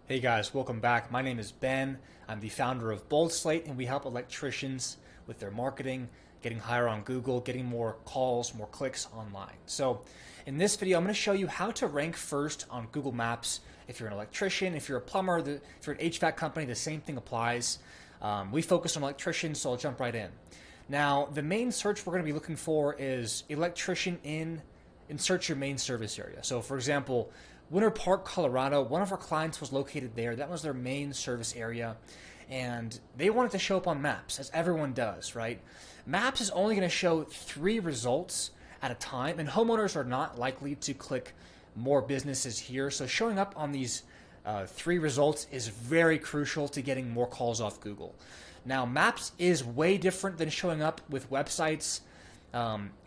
Hey guys, welcome back. My name is Ben. I'm the founder of Bold Slate, and we help electricians with their marketing, getting higher on Google, getting more calls, more clicks online. So, in this video, I'm going to show you how to rank first on Google Maps. If you're an electrician, if you're a plumber, if you're an HVAC company, the same thing applies. We focus on electricians, so I'll jump right in. Now, the main search we're going to be looking for is electrician insert your main service area. So, for example, Winter Park, Colorado, one of our clients was located there. That was their main service area, and they wanted to show up on Maps, as everyone does, right? Maps is only going to show 3 results at a time, and homeowners are not likely to click more businesses here. So showing up on these 3 results is very crucial to getting more calls off Google. Now, Maps is way different than showing up with websites.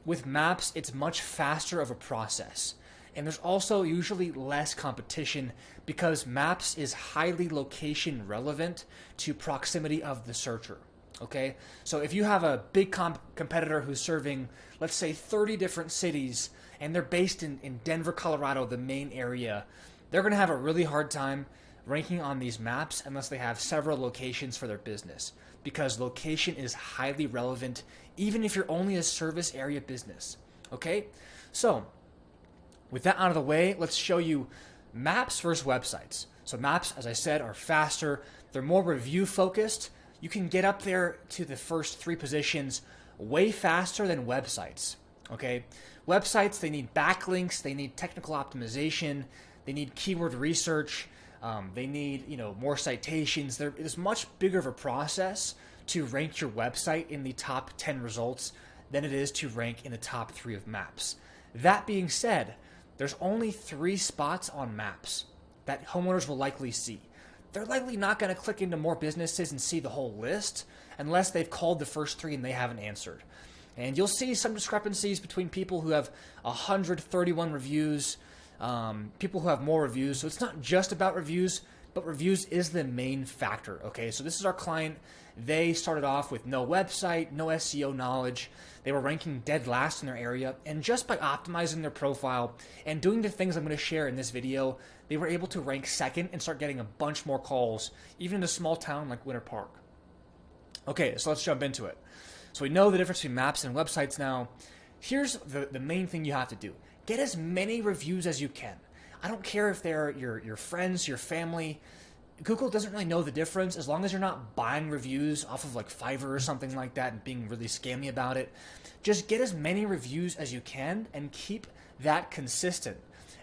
With Maps, it's much faster of a process. And there's also usually less competition because Maps is highly location relevant to proximity of the searcher. Okay, so if you have a big competitor who's serving, let's say, 30 different cities, and they're based in Denver, Colorado, the main area, they're going to have a really hard time ranking on these maps unless they have several locations for their business, because location is highly relevant even if you're only a service area business. Okay, so with that out of the way, let's show you Maps versus websites. So Maps, as I said, are faster. They're more review focused. You can get up there to the first 3 positions way faster than websites. Okay, websites, they need backlinks, they need technical optimization, they need keyword research, they need more citations. There is much bigger of a process to rank your website in the top 10 results than it is to rank in the top 3 of Maps. That being said, there's only 3 spots on Maps that homeowners will likely see. They're likely not going to click into more businesses and see the whole list unless they've called the first 3 and they haven't answered. And you'll see some discrepancies between people who have 131 reviews, people who have more reviews. So it's not just about reviews, but reviews is the main factor. Okay, so this is our client. They started off with no website, no SEO knowledge. They were ranking dead last in their area, and just by optimizing their profile and doing the things I'm going to share in this video, they were able to rank second and start getting a bunch more calls, even in a small town like Winter Park. Okay, so let's jump into it. So we know the difference between maps and websites now. Here's the main thing you have to do. Get as many reviews as you can. I don't care if they're your friends, your family. Google doesn't really know the difference as long as you're not buying reviews off of like Fiverr or something like that and being really scammy about it. Just get as many reviews as you can and keep that consistent.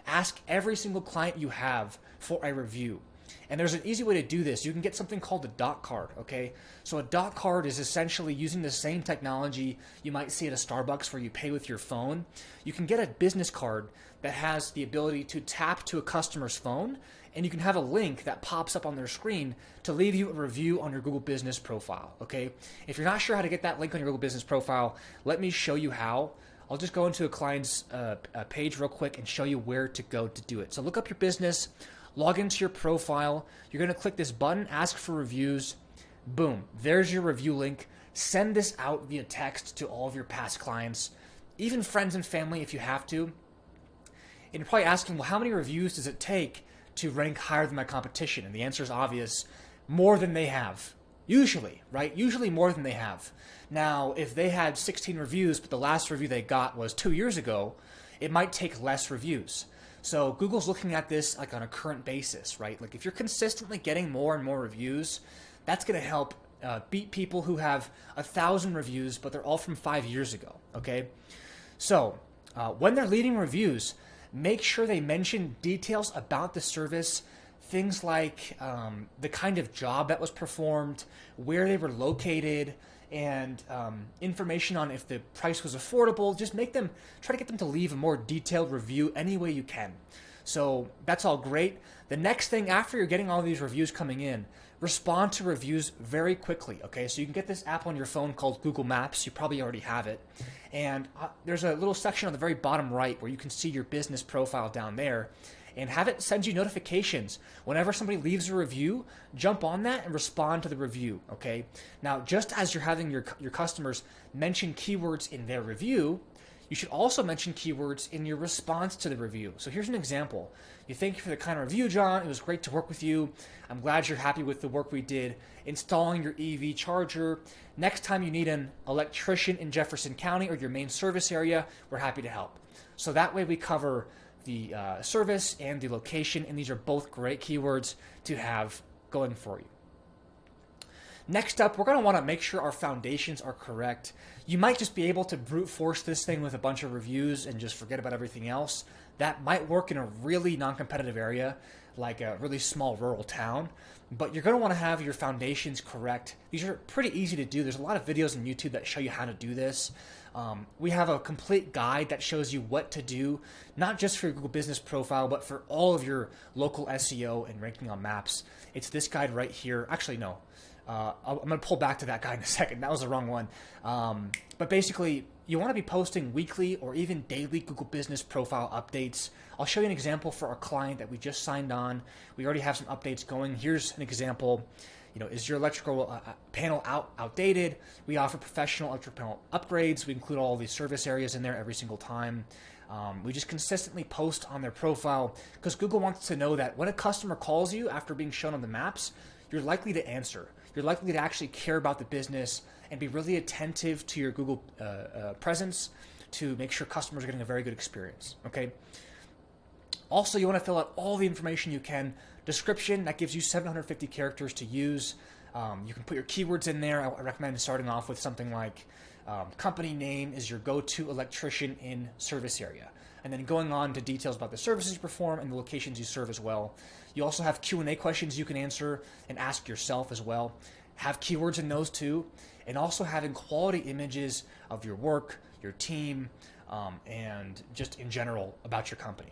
Ask every single client you have for a review. And there's an easy way to do this. You can get something called a dot card, okay? So a dot card is essentially using the same technology you might see at a Starbucks where you pay with your phone. You can get a business card that has the ability to tap to a customer's phone, and you can have a link that pops up on their screen to leave you a review on your Google Business profile, okay? If you're not sure how to get that link on your Google Business profile, let me show you how. I'll just go into a client's page real quick and show you where to go to do it. So look up your business, log into your profile. You're going to click this button, ask for reviews. Boom, there's your review link. Send this out via text to all of your past clients, even friends and family if you have to. And you're probably asking, well, how many reviews does it take to rank higher than my competition? And the answer is obvious: more than they have. Usually, right? Usually more than they have. Now, if they had 16 reviews, but the last review they got was 2 years ago, it might take less reviews. So Google's looking at this like on a current basis, right? Like if you're consistently getting more and more reviews, that's going to help beat people who have 1,000 reviews, but they're all from 5 years ago, okay? So when they're leaving reviews, make sure they mention details about the service, things like the kind of job that was performed, where they were located, and information on if the price was affordable. Just try to get them to leave a more detailed review any way you can. So that's all great. The next thing, after you're getting all these reviews coming in, respond to reviews very quickly, okay? So you can get this app on your phone called Google Maps. You probably already have it. And there's a little section on the very bottom right where you can see your business profile down there, and have it send you notifications. Whenever somebody leaves a review, jump on that and respond to the review, okay? Now, just as you're having your customers mention keywords in their review, You should also mention keywords in your response to the review. So here's an example. You thank you for the kind review, John. It was great to work with you. I'm glad you're happy with the work we did installing your EV charger. Next time you need an electrician in Jefferson County or your main service area, we're happy to help. So that way we cover the service and the location, and these are both great keywords to have going for you. Next up, we're going to want to make sure our foundations are correct. You might just be able to brute force this thing with a bunch of reviews and just forget about everything else. That might work in a really non-competitive area, like a really small rural town, but you're going to want to have your foundations correct. These are pretty easy to do. There's a lot of videos on YouTube that show you how to do this. We have a complete guide that shows you what to do, not just for your Google Business Profile, but for all of your local SEO and ranking on maps. It's this guide right here. Actually, no. I'm going to pull back to that guide in a second. That was the wrong one. But basically, you want to be posting weekly or even daily Google Business Profile updates. I'll show you an example for our client that we just signed on. We already have some updates going. Here's an example. Is your electrical panel outdated? We offer professional electric panel upgrades. We include all these service areas in there every single time. We just consistently post on their profile because Google wants to know that when a customer calls you after being shown on the maps, you're likely to answer. You're likely to actually care about the business and be really attentive to your Google presence to make sure customers are getting a very good experience. Okay. Also, you want to fill out all the information you can. Description, that gives you 750 characters to use. You can put your keywords in there. I recommend starting off with something like company name is your go-to electrician in service area, and then going on to details about the services you perform and the locations you serve as well. You also have Q&A questions you can answer and ask yourself as well. Have keywords in those too, and also having quality images of your work, your team, and just in general about your company.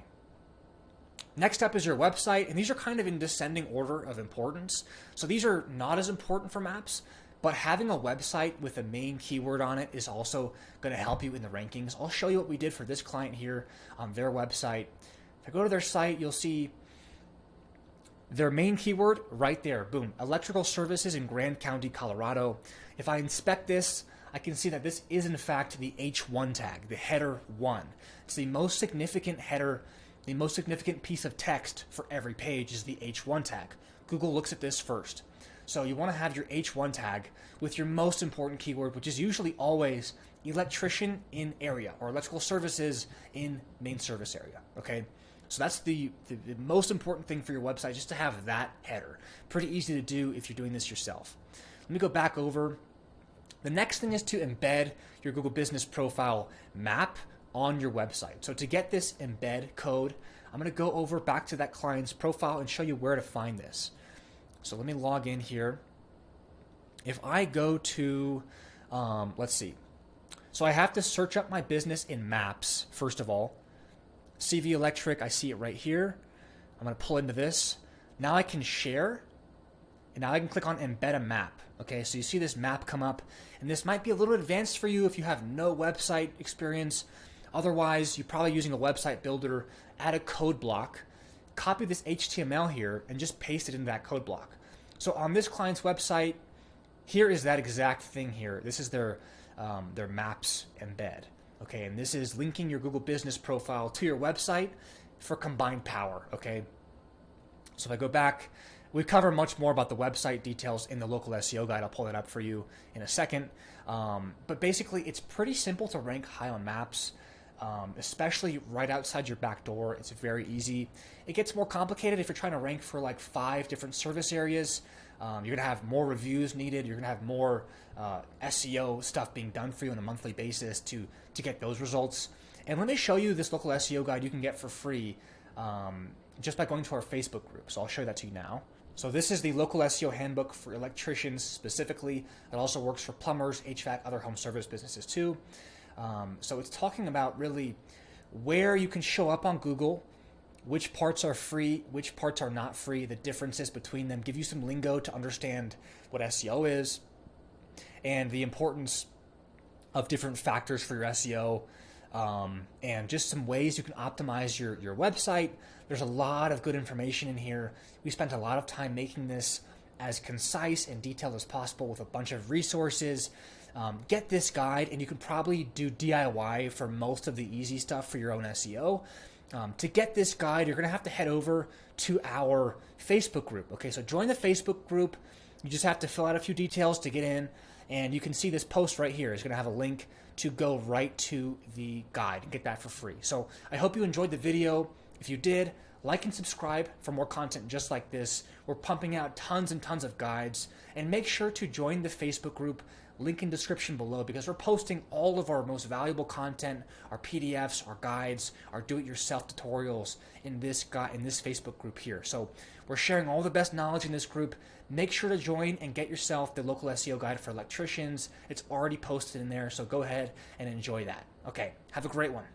Next up is your website, and these are kind of in descending order of importance. So these are not as important for maps, but having a website with a main keyword on it is also going to help you in the rankings. I'll show you what we did for this client here on their website. If I go to their site, you'll see their main keyword right there. Boom. Electrical services in Grand County, Colorado. If I inspect this, I can see that this is in fact the H1 tag, the header 1. It's the most significant header. The most significant piece of text for every page is the H1 tag. Google looks at this first. So you want to have your H1 tag with your most important keyword, which is usually always electrician in area or electrical services in main service area. Okay, so that's the most important thing for your website, just to have that header. Pretty easy to do if you're doing this yourself. Let me go back over. The next thing is to embed your Google Business Profile map on your website. So to get this embed code, I'm going to go over back to that client's profile and show you where to find this. So let me log in here. If I go to, let's see. So I have to search up my business in Maps, first of all. CV Electric, I see it right here. I'm going to pull into this. Now I can share, and now I can click on Embed a Map. Okay, so you see this map come up, and this might be a little advanced for you if you have no website experience. Otherwise, you're probably using a website builder. Add a code block, copy this HTML here, and just paste it into that code block. So on this client's website, here is that exact thing here. This is their maps embed. Okay, and this is linking your Google Business Profile to your website for combined power. Okay, so if I go back, we cover much more about the website details in the local SEO guide. I'll pull that up for you in a second. But basically, it's pretty simple to rank high on maps. Especially right outside your back door. It's very easy. It gets more complicated if you're trying to rank for like 5 different service areas. You're going to have more reviews needed. You're going to have more SEO stuff being done for you on a monthly basis to get those results. And let me show you this local SEO guide you can get for free just by going to our Facebook group. So I'll show that to you now. So this is the local SEO handbook for electricians specifically. It also works for plumbers, HVAC, other home service businesses too. So it's talking about really where you can show up on Google, which parts are free, which parts are not free, the differences between them, give you some lingo to understand what SEO is, and the importance of different factors for your SEO, and just some ways you can optimize your website. There's a lot of good information in here. We spent a lot of time making this as concise and detailed as possible with a bunch of resources. get this guide, and you can probably do DIY for most of the easy stuff for your own SEO. To get this guide, you're going to have to head over to our Facebook group. Okay, so join the Facebook group. You just have to fill out a few details to get in, and you can see this post right here. It's going to have a link to go right to the guide and get that for free. So I hope you enjoyed the video. If you did, like and subscribe for more content just like this. We're pumping out tons and tons of guides, and make sure to join the Facebook group. Link in description below, because we're posting all of our most valuable content, our PDFs, our guides, our do-it-yourself tutorials in this Facebook group here. So we're sharing all the best knowledge in this group. Make sure to join and get yourself the local SEO guide for electricians. It's already posted in there, so go ahead and enjoy that. Okay, have a great one.